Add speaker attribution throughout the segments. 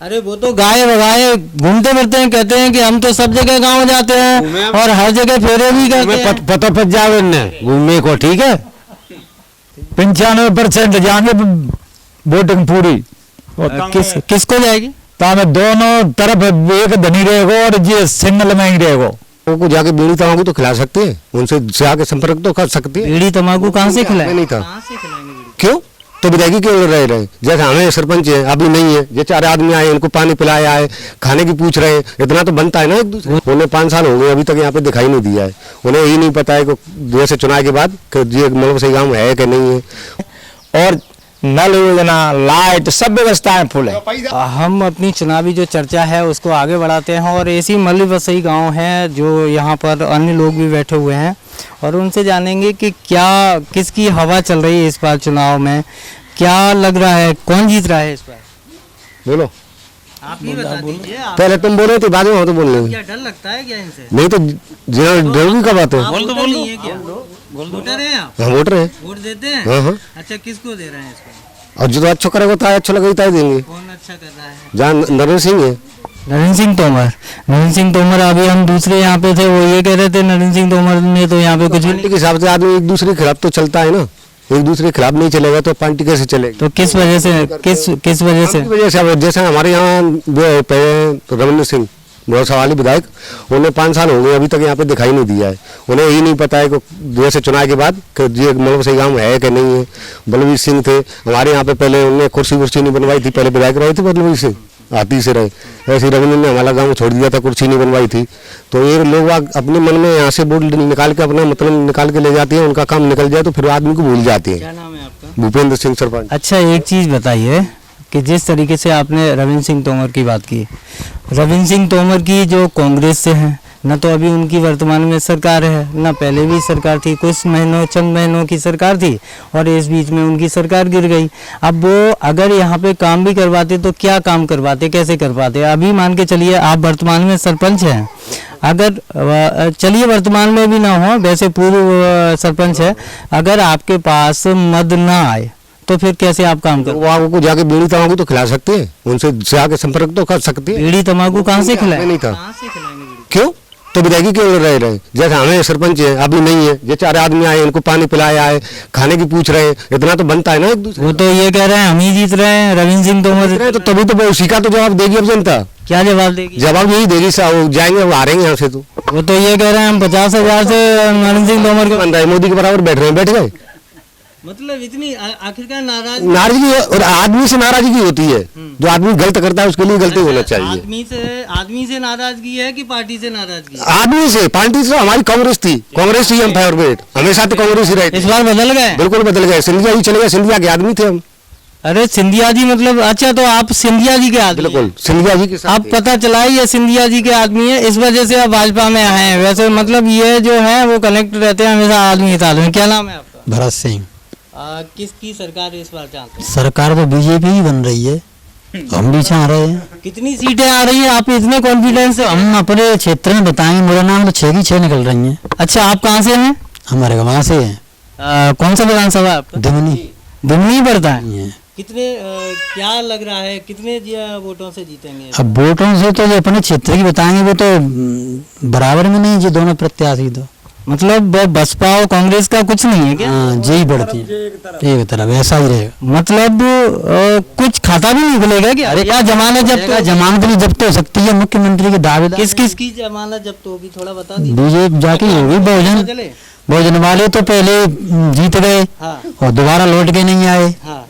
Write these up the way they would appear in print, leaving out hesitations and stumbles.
Speaker 1: अरे वो तो गाय बगाए घूमते फिरते हैं, कहते हैं कि हम तो सब जगह गांव जाते हैं और हर जगह फेरे भी करते हैं।
Speaker 2: पता पच जावे घूमने को, ठीक है। 95% जाएंगे वोटिंग पूरी।
Speaker 1: किसको जाएगी?
Speaker 2: तामे दोनों तरफ एक धनी रहेगा और ये सिंगल में ही रहेगा।
Speaker 3: को जाके बीड़ी तंबाकू तो खिला सकते हैं, उनसे जाके संपर्क तो कर सकते हैं।
Speaker 1: बीड़ी तंबाकू कहाँ से खिलाए?
Speaker 3: नहीं था।
Speaker 1: कहाँ से खिलाएंगे?
Speaker 3: क्यों? तो विधायकी क्यों रहे जैसे हमें सरपंच है, अभी नहीं है, ये 4 आदमी आए, इनको पानी पिलाया है, खाने की पूछ रहे हैं, इतना तो बनता है ना एक दूसरे। उन्हें 5 साल हो गए, अभी तक यहाँ पे दिखाई नहीं दिया है। उन्हें यही नहीं पता है कि जैसे चुनाव के बाद ये मतलब सही गाँव है कि नहीं है।
Speaker 2: और नल योजना, लाइट, सब व्यवस्थाएं फुल है।
Speaker 1: हम अपनी चुनावी जो चर्चा है उसको आगे बढ़ाते हैं और ऐसी मल्ली बसई गांव है जो यहाँ पर अन्य लोग भी बैठे हुए हैं और उनसे जानेंगे कि क्या किसकी हवा चल रही है इस बार चुनाव में, क्या लग रहा है, कौन जीत रहा है इस बार?
Speaker 3: बोलो,
Speaker 1: आप ही बता दीजिए।
Speaker 3: पहले तुम बोले थे, बाद में हम तो बोल रहे।
Speaker 1: क्या डर लगता है क्या इनसे?
Speaker 3: नहीं तो डर भी कब आते हैं।
Speaker 1: वोटर हैं आप?
Speaker 3: हाँ, वोटर है।
Speaker 1: वोट देते हैं?
Speaker 3: हाँ हाँ।
Speaker 1: अच्छा, किसको दे रहे हैं इस बार?
Speaker 3: और जो तो अच्छा करेगा तो अच्छा लगेगा तो देंगे।
Speaker 1: कौन अच्छा कर रहा है?
Speaker 3: जहाँ नरेंद्र सिंह है।
Speaker 1: नरेंद्र सिंह तोमर। नरेंद्र सिंह तोमर, अभी हम दूसरे यहाँ पे थे, वो ये कह रहे थे नरेंद्र सिंह तोमर ने तो यहाँ पे कुछ
Speaker 3: पार्टी के हिसाब से आदमी एक दूसरे के खिलाफ तो चलता है ना, एक दूसरे के खिलाफ नहीं चलेगा तो पार्टी कैसे चलेगी?
Speaker 1: तो किस वजह से किस वजह से?
Speaker 3: जैसे हमारे यहाँ रविंद्र सिंह बहुत सवाली विधायक, उन्हें 5 साल हो गए, अभी तक यहाँ पे दिखाई नहीं दिया है। उन्हें यही नहीं पता है कि जैसे चुनाव के बाद ये मतलब सही गाँव है कि नहीं है। बलवीर सिंह थे हमारे यहाँ पे, पहले उन्होंने कुर्सी नहीं बनवाई थी, पहले विधायक रहे थे बलवीर सिंह, आती से रहे। ऐसे रविंद्र ने हमारा गाँव छोड़ दिया था, कुर्सी नहीं बनवाई थी। तो ये लोग अपने मन में यहाँ से वोट निकाल के अपना मतलब निकाल के ले जाते हैं, उनका काम निकल जाए तो फिर आदमी को भूल जाते हैं।
Speaker 1: क्या नाम है आपका?
Speaker 3: भूपेंद्र सिंह सरपंच।
Speaker 1: अच्छा, एक चीज़ बताइए कि जिस तरीके से आपने रविंद्र सिंह तोमर की बात की, रविंद्र सिंह तोमर की जो कांग्रेस से हैं, न तो अभी उनकी वर्तमान में सरकार है, न पहले भी सरकार थी, चंद महीनों की सरकार थी और इस बीच में उनकी सरकार गिर गई। अब वो अगर यहाँ पे काम भी करवाते तो क्या काम करवाते, कैसे करवाते? अभी मान के चलिए आप वर्तमान में सरपंच हैं, अगर चलिए वर्तमान में भी ना हो, वैसे पूर्व सरपंच है, अगर आपके पास मद ना आए तो फिर कैसे आप काम करें?
Speaker 3: वो आपको जाके बीड़ी तंबाकू तो खिला सकते हैं, उनसे जाके संपर्क तो कर सकते हैं।
Speaker 1: बीड़ी तंबाकू कहाँ से खिलाए?
Speaker 3: नहीं था।
Speaker 1: कहाँ से खिलाएंगे?
Speaker 3: क्यों? तो विधायकी क्यों रहे जैसे हमें सरपंच है, अभी नहीं है, ये 4 आदमी आए, इनको पानी पिलाया है, खाने की पूछ रहे हैं, इतना तो बनता है ना एक दूसरे।
Speaker 1: वो तो ये कह रहे हैं हम ही जीत रहे हैं, रविंद्र सिंह तोमर,
Speaker 3: तो तभी तो उसी का तो जवाब देगी अब जनता।
Speaker 1: क्या जवाब देगी?
Speaker 3: जवाब यही देगी, जाएंगे वो हारेंगे यहाँ से। तो
Speaker 1: वो तो ये कह रहे हैं हम 50,000 से नरेंद्र सिंह तोमर के
Speaker 3: बन रहा है, मोदी के बराबर बैठ रहे हैं, बैठ गए।
Speaker 1: मतलब इतनी आखिरकार
Speaker 3: नाराजगी और आदमी से नाराजगी होती है, जो आदमी गलत करता है उसके लिए गलती होना चाहिए।
Speaker 1: आदमी से नाराजगी है कि पार्टी से नाराजगी?
Speaker 3: आदमी से। पार्टी से हमारी कांग्रेस थी, कांग्रेस ही हम फेवरेट, हमेशा तो कांग्रेस ही रहे।
Speaker 1: इस बार बदल गए?
Speaker 3: बिल्कुल बदल गए, सिंधिया जी चले गए, सिंधिया के आदमी थे हम।
Speaker 1: अरे सिंधिया जी, मतलब अच्छा, तो आप सिंधिया जी के आदमी?
Speaker 3: बिल्कुल सिंधिया जी के साथ।
Speaker 1: अब पता चला ये सिंधिया जी के आदमी है, इस वजह से आप भाजपा में आए हैं। वैसे मतलब ये जो है वो कनेक्ट रहते हैं हमेशा आदमी के साथ में। क्या नाम है आपका?
Speaker 4: भरत सिंह।
Speaker 1: किसकी सरकार इस बार चाहते हैं?
Speaker 4: सरकार तो बीजेपी ही बन रही है, हम भी चाह रहे हैं।
Speaker 1: कितनी सीटें आ रही हैं? आप इतने कॉन्फिडेंस से?
Speaker 4: हम अपने क्षेत्र में बताएंगे, मेरा नाम तो 6 की 6 निकल रही हैं।
Speaker 1: अच्छा, आप कहाँ से हैं?
Speaker 4: हमारे वहाँ से हैं।
Speaker 1: कौन सा विधानसभा है आपका? दिमनी पड़ता है। कितने क्या लग रहा है कितने वोटों से जीतेंगे?
Speaker 4: अब वोटों से तो जो अपने क्षेत्र की बताएंगे वो तो बराबर में नहीं, जो दोनों प्रत्याशी तो
Speaker 1: मतलब बसपा और कांग्रेस का कुछ नहीं है क्या?
Speaker 4: हाँ जी, बढ़ती है एक तरफ, ऐसा ही रहेगा।
Speaker 1: मतलब कुछ खाता भी नहीं खुलेगा क्या? अरे क्या जमानत
Speaker 4: जमानत भी जब्त हो सकती है, मुख्यमंत्री के दावेदार।
Speaker 1: किस किस की जमानत जब्त होगी, थोड़ा बता दीजिए।
Speaker 4: बीजेपी जाके होगी, बहुजन वाले तो पहले जीत गए।
Speaker 1: हाँ।
Speaker 4: और दोबारा लौट के नहीं आए।
Speaker 1: हाँ।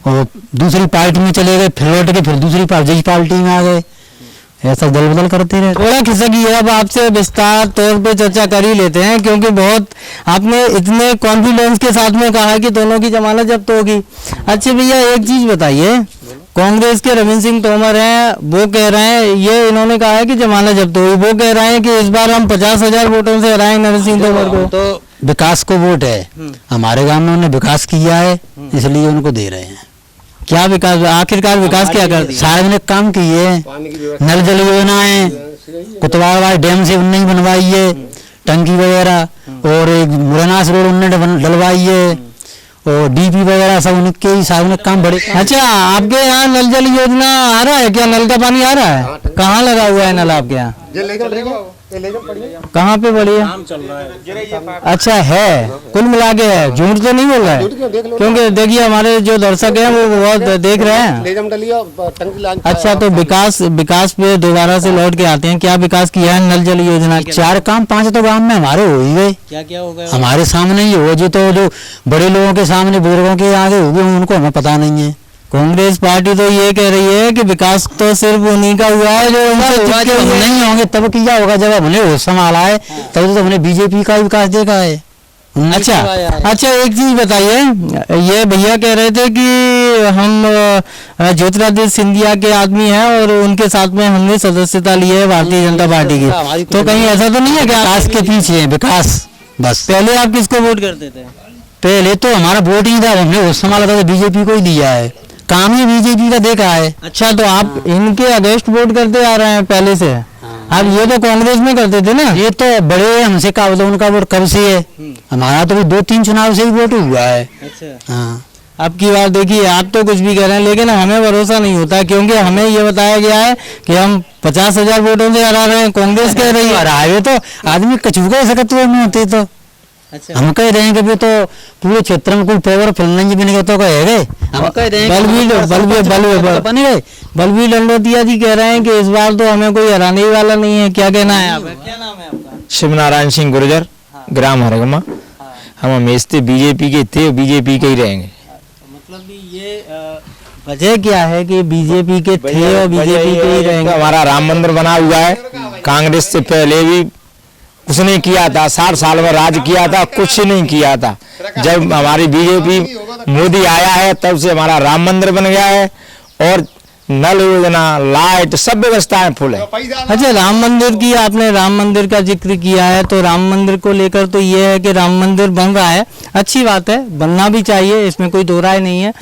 Speaker 4: और दूसरी पार्टी में चले गए, फिर लौट के फिर दूसरी पार्टी में आ गए, ऐसा दल बदल करते रहे।
Speaker 1: थोड़ा खिसकी है, अब आपसे विस्तार तौर पे चर्चा कर ही लेते हैं, क्योंकि बहुत आपने इतने कॉन्फिडेंस के साथ में कहा कि दोनों की जमानत जब्त होगी। अच्छा भैया, एक चीज बताइए, कांग्रेस के रविंद्र सिंह तोमर हैं, वो कह रहे हैं, ये इन्होंने कहा है कि जमानत जब्त होगी, वो कह रहे हैं कि इस बार हम 50,000 वोटों से हराएं नरेंद्र सिंह तोमर को।
Speaker 4: तो विकास को वोट है, हमारे गांव में उन्होंने विकास किया है, इसलिए उनको दे रहे हैं।
Speaker 1: क्या विकास? आखिरकार विकास क्या कर दिया?
Speaker 4: सार्वजनिक काम किए, नल जल योजनाएं, कुतवाड़ डैम से नहीं बनवाई है, टंकी वगैरह, और एक मुरैना रोड उन्होंने डलवाई है, और डीपी वगैरह सब उनके हिसाब में काम बड़े।
Speaker 1: अच्छा, आपके यहाँ नल जल योजना आ रहा है क्या? नल का पानी आ रहा है? कहाँ लगा हुआ है नल आपके यहाँ? कहाँ पे पड़ी है? अच्छा है, कुल मिला के है, झूठ तो नहीं बोल रहा है? क्योंकि देखिए हमारे जो दर्शक हैं वो बहुत देख रहे हैं। अच्छा, तो विकास पे दोबारा से लौट के आते हैं। क्या विकास किया है नल जल योजना?
Speaker 4: 4 काम 5 तो गांव में हमारे हो ही गए।
Speaker 1: क्या क्या हो गया?
Speaker 4: हमारे सामने ही हो, जो बड़े लोगों के सामने, बुजुर्गों के आगे हो गए, उनको हमें पता नहीं है।
Speaker 1: कांग्रेस पार्टी तो ये कह रही है कि विकास तो सिर्फ उन्हीं का हुआ है जो उनसे
Speaker 4: होगा, जब हम नहीं होंगे तब किया होगा, जब हमने होश संभाला है तब तो हमने बीजेपी का विकास देखा है।
Speaker 1: अच्छा, एक चीज बताइए, ये भैया कह रहे थे कि हम ज्योतिरादित्य सिंधिया के आदमी हैं और उनके साथ में हमने सदस्यता ली है भारतीय जनता पार्टी की, तो कहीं ऐसा तो नहीं है कि
Speaker 4: विकास के पीछे है विकास बस।
Speaker 1: पहले आप किसको वोट करते थे?
Speaker 4: पहले तो हमारा वोट ही था, हमने होश संभाला था तो बीजेपी को ही दिया है, काम ही बीजेपी का देखा है।
Speaker 1: अच्छा, तो आप इनके अगेंस्ट वोट करते आ रहे हैं पहले से? आप ये तो कांग्रेस में करते थे ना?
Speaker 4: ये तो बड़े हमसे का उनका वोट कब से है, हमारा तो 2-3 चुनाव से ही वोट हुआ है।
Speaker 1: अच्छा,
Speaker 4: हाँ,
Speaker 1: अब की बात देखिए, आप तो कुछ भी कह रहे हैं लेकिन हमें भरोसा नहीं होता, क्योंकि हमें ये बताया गया है कि हम 50,000 वोटों से हरा रहे हैं। कांग्रेस कह रही है
Speaker 4: हराए तो आदमी कचू गए सकते में होते तो।
Speaker 1: अच्छा,
Speaker 4: हम कह रहे हैं कि तो पूरे क्षेत्र में कोई पावर फलना भी नहीं तो कहे गए। हम कह रहे हैं
Speaker 1: बलबीर लंडोतिया जी कह रहे हैं कि इस बार तो हमें कोई हराने ही वाला नहीं है। क्या कहना है आपका? क्या नाम है आपका?
Speaker 2: शिवनारायण सिंह गुर्जर, ग्राम हरगमा। हम हमेशा बीजेपी के थे, बीजेपी के ही रहेंगे।
Speaker 1: मतलब ये वजह क्या है कि बीजेपी के थे और बीजेपी के ही रहेंगे?
Speaker 2: हमारा राम मंदिर बना हुआ है, कांग्रेस से पहले भी कुछ नहीं किया था, 60 साल में राज किया था, कुछ नहीं किया था। जब हमारी बीजेपी मोदी आया है तब से हमारा राम मंदिर बन गया है और नल योजना, लाइट, सब व्यवस्थाएं फुल है।
Speaker 1: अच्छा, राम मंदिर की आपने राम मंदिर का जिक्र किया है, तो राम मंदिर को लेकर तो ये है कि राम मंदिर बन रहा है, अच्छी बात है, बनना भी चाहिए, इसमें कोई दो राय नहीं है,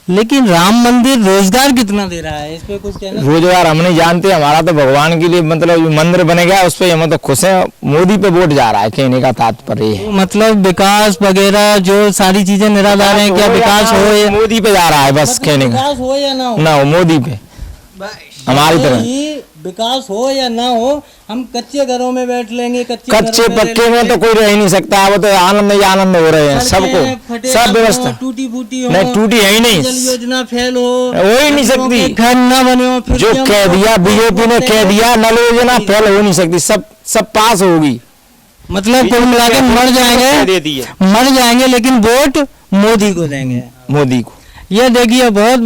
Speaker 1: लेकिन राम मंदिर रोजगार कितना दे रहा है, इस पे कुछ कहना?
Speaker 2: रोजगार हम नहीं जानते, हमारा तो भगवान के लिए मतलब मंदिर बन गया, उस पर हम तो खुश हैं। मोदी पे वोट जा रहा है, कहने का तात्पर्य है।
Speaker 1: मतलब विकास वगैरह जो सारी चीजें निराधार हैं, क्या विकास हो या
Speaker 2: मोदी पे जा रहा है, बस कहने का।
Speaker 1: विकास हो या
Speaker 2: ना हो मोदी पे, हमारी तरह
Speaker 1: विकास हो या ना हो, हम कच्चे घरों में बैठ लेंगे, कच्चे
Speaker 2: पक्के में तो कोई रह ही नहीं सकता। अब तो आनंद ही आनंद हो रहे हैं सबको, सब व्यवस्था
Speaker 1: टूटी फूटी हो,
Speaker 2: नहीं टूटी है ही नहीं,
Speaker 1: जल योजना फेल हो
Speaker 2: ही नहीं सकती,
Speaker 1: घर न बने हो, फिर
Speaker 2: जो कह दिया बीजेपी ने कह दिया, नल योजना फेल हो नहीं सकती, सब पास होगी।
Speaker 1: मतलब कुल मिला के मर जाएंगे लेकिन वोट मोदी को देंगे,
Speaker 2: मोदी को।
Speaker 1: ये देखिए बहुत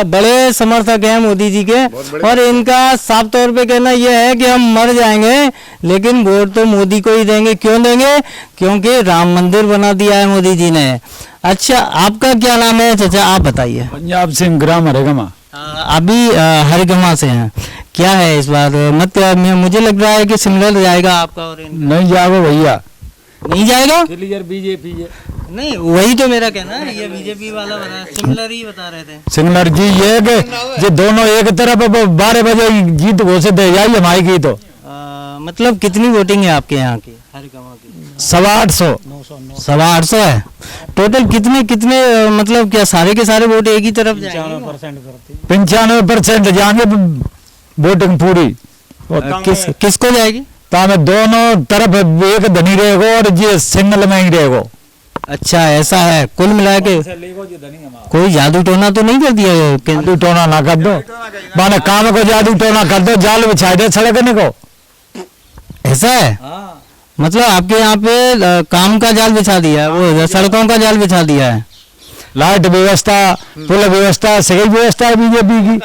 Speaker 1: बड़े समर्थक हैं मोदी जी के, और इनका साफ तौर पे कहना यह है कि हम मर जाएंगे लेकिन वोट तो मोदी को ही देंगे। क्यों देंगे? क्योंकि राम मंदिर बना दिया है मोदी जी ने। अच्छा, आपका क्या नाम है चाचा, आप बताइए?
Speaker 2: पंजाब सिंह, ग्राम हरगमा।
Speaker 1: अभी हरगमा से हैं, क्या है इस बार मत? मुझे लग रहा है कि सिमिलर जाएगा आपका और
Speaker 2: नहीं जाएगा भैया,
Speaker 1: नहीं जाएगा,
Speaker 2: क्लियर बीजेपी है।
Speaker 1: नहीं, वही तो मेरा कहना है, ये बीजेपी वाला बता, सिमिलर ही बता रहे थे।
Speaker 2: सिंगलर जी ये कि जो दोनों एक तरफ 12 बजे जीत घोषित है जाइए हमारी की तो।
Speaker 1: मतलब कितनी वोटिंग है आपके यहाँ की हरगमा की?
Speaker 2: 850
Speaker 1: 850 है टोटल। कितने मतलब क्या सारे के सारे वोट एक ही तरफ जाएंगे?
Speaker 2: 95% जाएंगे वोटिंग पूरी।
Speaker 1: किसको जाएगी?
Speaker 2: तो दोनों तरफ एक धनी रहेगा और ये सिंगल में ही रहेगा।
Speaker 1: अच्छा, ऐसा है। कुल मिला के कोई जादू टोना तो नहीं कर दिया?
Speaker 2: जादू टोना ना कर दो, माने काम को जादू टोना कर दो, जाल बिछा दे सड़कने को,
Speaker 1: ऐसा है? मतलब आपके यहाँ पे काम का जाल बिछा दिया है, वो सड़कों का जाल बिछा दिया है,
Speaker 2: लाइट व्यवस्था, पुल व्यवस्था, सही व्यवस्था है बीजेपी की।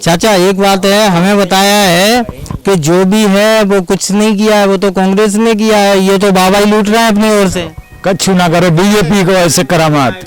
Speaker 1: चाचा एक बात है, हमें बताया है कि जो भी है वो कुछ नहीं किया है, वो तो कांग्रेस ने किया है, ये तो बाबा ही लूट रहा है अपनी ओर से।
Speaker 2: कछु ना करो बीजेपी को ऐसे करामात।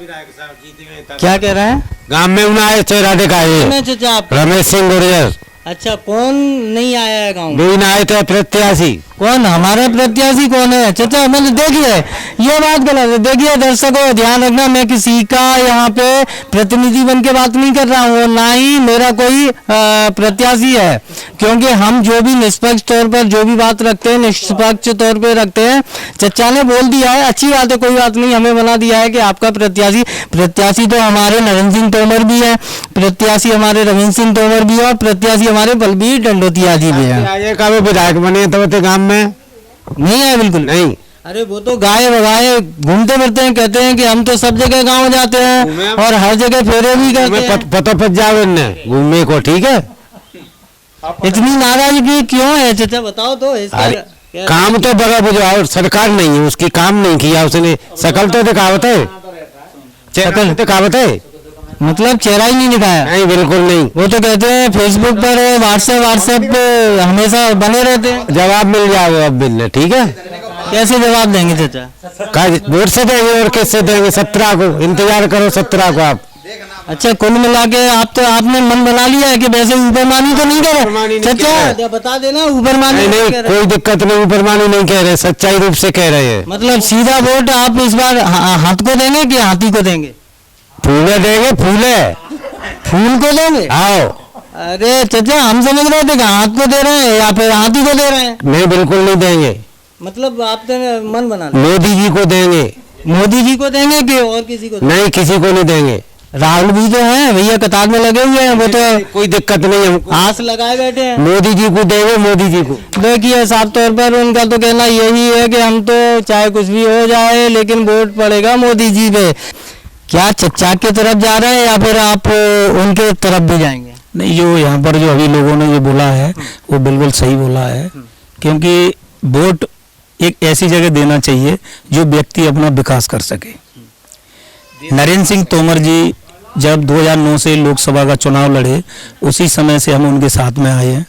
Speaker 1: क्या कह रहे हैं?
Speaker 3: गांव में उन्हें चेहरा देखा है
Speaker 1: चाचा आप?
Speaker 3: रमेश सिंह गुर्जर।
Speaker 1: अच्छा, कौन नहीं आया है गाँव में?
Speaker 2: नहीं आए थे प्रत्याशी।
Speaker 1: कौन हमारे प्रत्याशी कौन है? चाचा मैंने देखिए ये बात गलत है। देखिए दर्शकों ध्यान रखना, मैं किसी का यहाँ पे प्रतिनिधि बन के बात नहीं कर रहा हूँ, ना ही मेरा कोई प्रत्याशी है, क्योंकि हम जो भी निष्पक्ष तौर पर जो भी बात रखते हैं निष्पक्ष तौर पे रखते हैं। चचा ने बोल दिया है, अच्छी बात है, कोई बात नहीं, हमें बना दिया है कि आपका प्रत्याशी तो हमारे नरेंद्र सिंह तोमर भी है, प्रत्याशी हमारे रविंद्र सिंह तोमर भी है, और प्रत्याशी हमारे बलबीर डंडोतिया जी भी है।
Speaker 2: आगे का भी विधायक बने तो गांव में
Speaker 1: नहीं है, बिल्कुल
Speaker 2: नहीं।
Speaker 1: अरे वो तो गाय बगाए घूमते फिरते हैं, कहते हैं कि हम तो सब जगह गांव जाते हैं और हर जगह फेरे भी करते हैं।
Speaker 2: पता पच जाओ घूमने को, ठीक है।
Speaker 1: इतनी नाराजगी क्यों है चाचा, बताओ तो इसका
Speaker 2: काम तो बड़ा बुझाओ, सरकार नहीं है उसकी, काम नहीं किया उसने। शकल तो दिखावत है, शकल दिखावत है,
Speaker 1: मतलब चेहरा ही नहीं दिखाया।
Speaker 2: नहीं बिल्कुल नहीं।
Speaker 1: वो तो कहते हैं फेसबुक पर व्हाट्सएप पे हमेशा बने रहते हैं।
Speaker 2: जवाब मिल जाएगा अब मिलने, ठीक है।
Speaker 1: कैसे जवाब देंगे चाचा?
Speaker 2: वोट से देंगे और किससे देंगे? 17 को इंतजार करो, 17 को आप।
Speaker 1: अच्छा, कुल मिला के आपने मन बना लिया है कि वैसे ऊपरमानी तो नहीं कह रहे चाचा, बता देना ऊपरमानी
Speaker 2: नहीं, कोई दिक्कत नहीं, ऊपरमानी नहीं कह रहे, सच्चाई रूप से कह रहे हैं।
Speaker 1: मतलब सीधा वोट आप इस बार हाथ को देंगे कि हाथी को देंगे?
Speaker 2: फूले देंगे,
Speaker 1: फूल को देंगे?
Speaker 2: आओ।
Speaker 1: अरे चाचा हम समझ रहे थे कि हाथ को दे रहे हैं या फिर हाथी को दे रहे हैं।
Speaker 2: नहीं बिल्कुल नहीं देंगे,
Speaker 1: मतलब आपने मन बना लिया।
Speaker 2: मोदी जी को देंगे।
Speaker 1: मोदी जी को देंगे कि और किसी को?
Speaker 2: नहीं, किसी को नहीं देंगे।
Speaker 1: राहुल भी तो है भैया, कतार में लगे हुए हैं, वो तो
Speaker 2: कोई दिक्कत नहीं है,
Speaker 1: आस लगाए बैठे हैं।
Speaker 2: मोदी जी को देंगे, मोदी जी को।
Speaker 1: देखिए साफ तौर पर उनका तो कहना यही है कि हम तो चाहे कुछ भी हो जाए लेकिन वोट पड़ेगा मोदी जी पे। क्या चचा की तरफ जा रहे हैं या फिर आप उनके तरफ भी जाएंगे?
Speaker 4: नहीं, जो यहाँ पर जो अभी लोगों ने जो बोला है वो बिल्कुल सही बोला है, क्योंकि वोट एक ऐसी जगह देना चाहिए जो व्यक्ति अपना विकास कर सके। नरेंद्र सिंह तोमर जी जब 2009 से लोकसभा का चुनाव लड़े, उसी समय से हम उनके साथ में आए हैं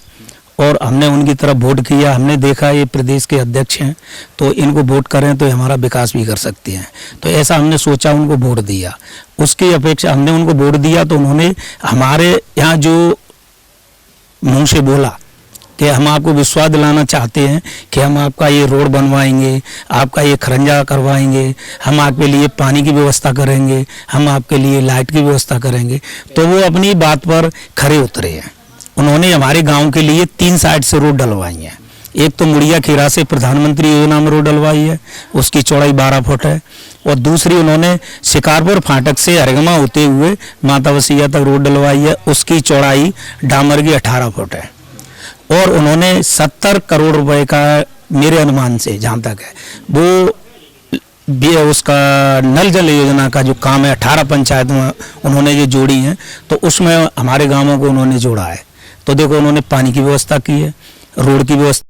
Speaker 4: और हमने उनकी तरफ वोट किया। हमने देखा ये प्रदेश के अध्यक्ष हैं, तो इनको वोट करें तो हमारा विकास भी कर सकते हैं, तो ऐसा हमने सोचा, उनको वोट दिया। उसकी अपेक्षा हमने उनको वोट दिया तो उन्होंने हमारे यहाँ जो मुंह से बोला कि हम आपको विश्वास दिलाना चाहते हैं कि हम आपका ये रोड बनवाएंगे, आपका ये खरंजा करवाएंगे, हम आपके लिए पानी की व्यवस्था करेंगे, हम आपके लिए लाइट की व्यवस्था करेंगे, तो वो अपनी बात पर खरे उतरे हैं। उन्होंने हमारे गांव के लिए 3 साइड से रोड डलवाई हैं। एक तो मुड़िया खीरा से प्रधानमंत्री योजना में रोड डलवाई है, उसकी चौड़ाई 12 फुट है, और दूसरी उन्होंने शिकारपुर फाटक से हरगमा होते हुए माता वसिया तक रोड डलवाई है, उसकी चौड़ाई डामर की 18 फुट है। और उन्होंने 70 करोड़ रुपए का, मेरे अनुमान से जहाँ तक है, वो उसका नल जल योजना का जो काम है 18 पंचायत में उन्होंने जो जोड़ी हैं, तो उसमें हमारे गांवों को उन्होंने जोड़ा है। तो देखो उन्होंने पानी की व्यवस्था की है, रोड की व्यवस्था।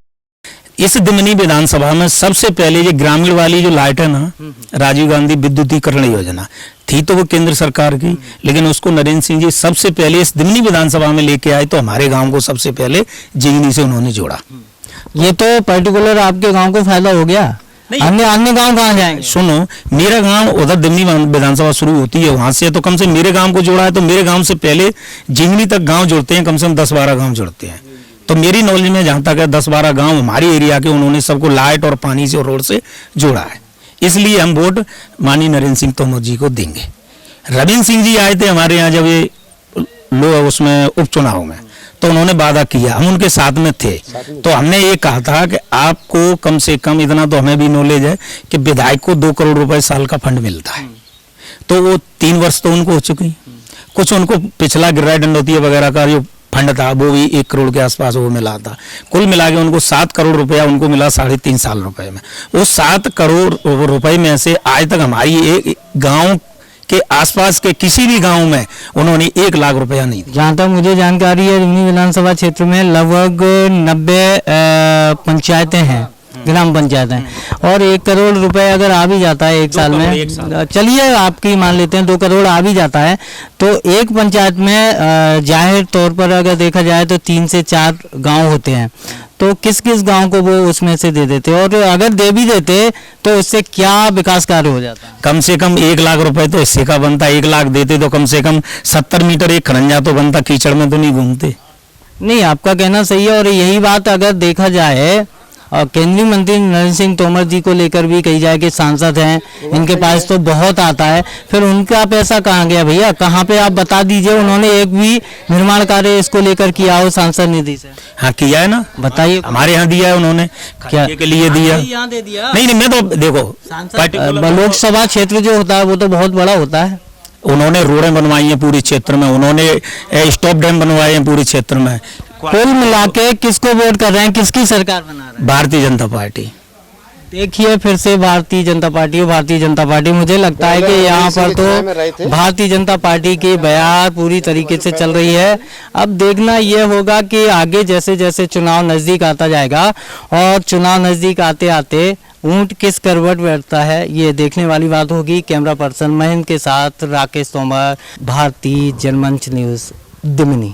Speaker 4: इस दिमनी विधानसभा में सबसे पहले ये ग्रामीण वाली जो लाइट है ना, राजीव गांधी विद्युतीकरण योजना थी, तो वो केंद्र सरकार की, लेकिन उसको नरेंद्र सिंह जी सबसे पहले इस दिमनी विधानसभा में लेके आए, तो हमारे गांव को सबसे पहले जिगनी से उन्होंने जोड़ा।
Speaker 1: ये तो पर्टिकुलर आपके गांव को फायदा हो गया, अन्य गांव कहाँ जाएंगे?
Speaker 4: सुनो, मेरा गांव उधर दिमनी विधानसभा शुरू होती है, वहां से तो कम से मेरे गांव को जोड़ा है, तो मेरे गांव से पहले जिगनी तक गांव जुड़ते हैं, कम से कम 10-12 गांव जुड़ते हैं। तो मेरी नॉलेज में जहां तक है 10-12 गांव हमारी एरिया के उन्होंने सबको लाइट और पानी से और रोड से जोड़ा है, इसलिए हम वोट माननीय नरेंद्र सिंह तोमर जी को देंगे। रविंद्र सिंह जी आए थे हमारे यहाँ जब ये लोग उसमें उपचुनाव में, तो उन्होंने वादा किया, हम उनके साथ में थे, तो हमने ये कहा था कि आपको कम से कम, इतना तो हमें भी नॉलेज है कि विधायक को 2 करोड़ रुपए साल का फंड मिलता है, तो वो 3 वर्ष तो उनको हो चुकी, कुछ उनको पिछला गिर्रा डंडोतिया वगैरह का जो फंड था वो भी 1 करोड़ के आसपास वो मिला था, कुल मिला के उनको 7 करोड़ रुपया उनको मिला 3.5 साल रुपए में। वो 7 करोड़ रुपए में से आज तक हमारी एक गाँव के आसपास के किसी भी गांव में उन्होंने 1 लाख रुपया नहीं दिया।
Speaker 1: जहाँ तक मुझे जानकारी है, दिमनी विधानसभा क्षेत्र में लगभग 90 पंचायतें हैं, ग्राम पंचायतें, और 1 करोड़ रुपए अगर आ भी जाता है एक साल में, चलिए आपकी मान लेते हैं 2 करोड़ आ भी जाता है, तो एक पंचायत में जाहिर तौर पर अगर देखा जाए तो 3 से 4 गांव होते हैं, तो किस किस गांव को वो उसमें से दे देते, और अगर दे भी देते तो उससे क्या विकास कार्य हो जाता?
Speaker 4: कम से कम 1 लाख रुपए तो हिस्से का बनता, 1 लाख देते तो कम से कम 70 मीटर एक खरंजा तो बनता, कीचड़ में तो नहीं घूमते।
Speaker 1: नहीं, आपका कहना सही है और यही बात अगर देखा जाए और केंद्रीय मंत्री नरेंद्र सिंह तोमर जी को लेकर भी कही जाए कि सांसद हैं, इनके पास तो बहुत आता है, फिर उनका पैसा कहाँ गया भैया? कहाँ पे आप बता दीजिए उन्होंने एक भी निर्माण कार्य इसको लेकर किया हो सांसद निधि से?
Speaker 4: हाँ किया है ना,
Speaker 1: बताइए।
Speaker 4: हमारे यहाँ दिया है उन्होंने,
Speaker 1: क्या
Speaker 4: खाने के लिए दिया।
Speaker 1: यहाँ दे दिया?
Speaker 4: नहीं मैं तो देखो
Speaker 1: लोकसभा क्षेत्र जो होता है वो तो बहुत बड़ा होता है।
Speaker 4: उन्होंने रोडें बनवाई हैं पूरे क्षेत्र में, उन्होंने स्टॉप डैम बनवाए हैं पूरे क्षेत्र में।
Speaker 1: कुल मिला के किसको वोट कर रहे हैं, किसकी सरकार बना रहे हैं?
Speaker 4: भारतीय जनता पार्टी।
Speaker 1: देखिए फिर से भारतीय जनता पार्टी मुझे लगता है कि यहाँ पर तो भारतीय जनता पार्टी की बयार पूरी तरीके से चल रही है। अब देखना ये होगा कि आगे जैसे जैसे चुनाव नजदीक आता जाएगा और चुनाव नजदीक आते आते ऊंट किस करवट बैठता है ये देखने वाली बात होगी। कैमरा पर्सन महेंद्र के साथ राकेश तोमर, भारतीय जनमंच न्यूज, दिमनी।